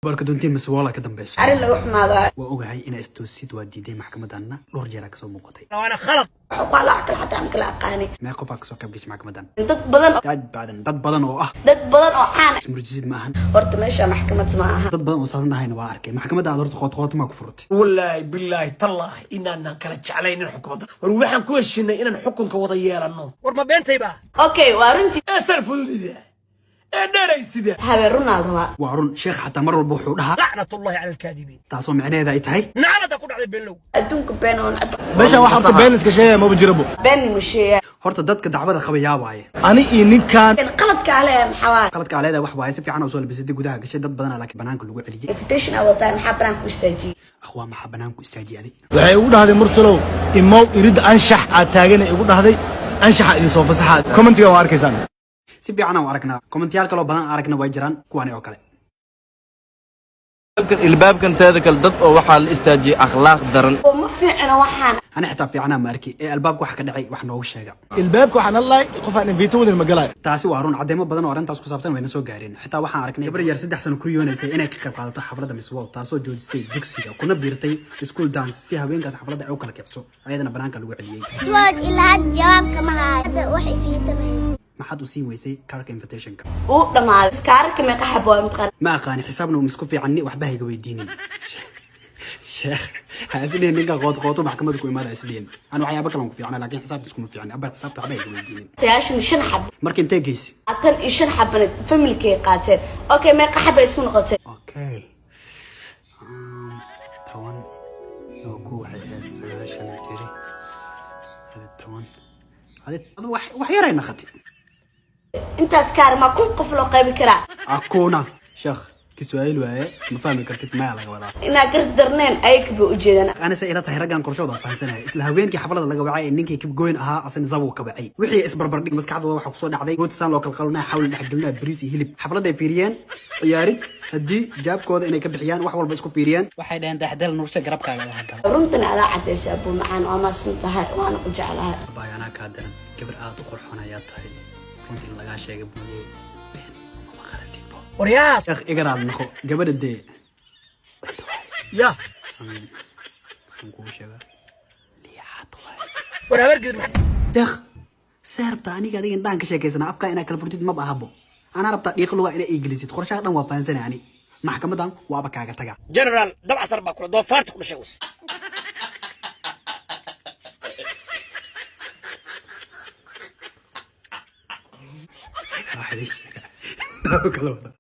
barka duntii mas'uula ka dambayso أنا لو حماضة وأوجعي إن استوسيد وديدي محكمة عنا لور جرا كسو مقطعي أنا خلط وقال عقل حتى عم كلا أقاني ما يقف كسو كبجيش محكمة عنا dad بدن أو dad badan oo caan اسم رجيد معهن horta meesha maxkamad maaha dad بدن وصلنا هاي نوارك محكمة عنا دورت خط ما كفرت والله بالله تالله إننا كلتش علينا الحكومة وروحنا كوشنا إن الحكم كوضيّر النوم ورما بنتي بقى okay waa runtii أسرفوا ذي أنا سيدا habeeruna raba وعرون شيخ حتى مرة بوحو لها لعنة الله على الكاذبين تعصوا معناه ذا يتهي نعلى تكون على بينلو adduunka been oo nacab meesha waxa been iska sheegay ma jirabo been musheeya horta dadka dacwada qabaya waaye ani iyo ninkan qaladka ale maxaa qaladka aleeda wax waaye si fiican oo soo labisay gudaha gashay dad badan laakiin banaanka lagu celiyay invitation awaltaan maxaa banaanka u istaajiyay akhwaa maxaa banaanku istaajiyay waxay ugu dhahday mursalow imow irid anshax aad taagan ugu dhahday anshaxa idin soo fasaxa commentiga waa arkaysaan si fiican oo aragnaa commentayaal kale badan aragna way jiraan kuwani oo kale الباب teeda kale dad oo waxa la istaajiyay akhlaaq daran oo ma fiicna waxaan ana xitaa fiicana ma arki ee albaabka wax ka dhacay wax noogu sheega ilbaabka waxaan allah qof aan invito wadin magalay taasi waa run cadeemo badan oo arintaas ku saabsan wayna soo gaareen xitaa waxaan aragnay gabar yar 3 sano ku riyoonaysay inay ka qayb qaadato xafladda Miss World taasoo joojisay dugsiga kuna biirtay school dance si haweenkaas xafladda ay u kala kicso ayadana banaanka lagu celiyay سؤال إلى هاد جواب كما هذا وحي فيه تميز maxaad u sii weysay karka invitationka uu dhamaaday iskaarka meeqa xabo waa midqan ma aqaan xisaabna isku fiicanni waxba hayga weydiinin sheekh haasleen ninka qoto maxkamadda ku imaada isleen aan waxyaabo kale ku fiicnaa laakiin xisaabta isku ma fiicna abba xisaabta waxba hayga weydiinin sayaashan shan xabo markii intee geysi atan iyo shan xabanad familkay qaateen okay meeqa xabo isku noqotay okay tawan loo ku waxay sayaashan tiri tawan hada wax yarayna khati intaas kaar ma kun qof loo qaybi karaa akuna sheekh kiswahili waaye ma fahmi kartid ma laga wadaa inaa gardarneen ayagba u jeedana أنا سئلت هيرجع قرشة فانسنا إسلا هوين كي حفلة لقوا عاي إنك كيف جوين أها أصلا زبوا كبعي وحي إسبر بردك بس كعض واحد صون عليه وتسان لو كلنا حاول نحجلنا بريسي هلب حفلة ده فيريان يارد هدي جاب كود إنك بحيان وحول بس كفيريان واحد عند أحدال نورشة قرب كذا هذا runtan ala cadeysay abuu macaan oo ma santahay waana ku jeclahay باي أنا كادر كبر آت وقرحنا يا تهي كنت لقى شيء قبلي بين ما قرأتي بو ورياس شيخ إقرأ النخو قبل الدي يا سنقول شيء لي عطوة ورا برجر دخ سيربتا أني قاعدين دانك شيء كيسنا أفكار إنك الفرتيد ما بأهبه أنا ربطة يخلوها إلى إنجليزي تخرج أنا وفانسنا يعني محكمة دان وأبكى كتجا جنرال دبع صربا كله دو فارت كل شيء راح ليش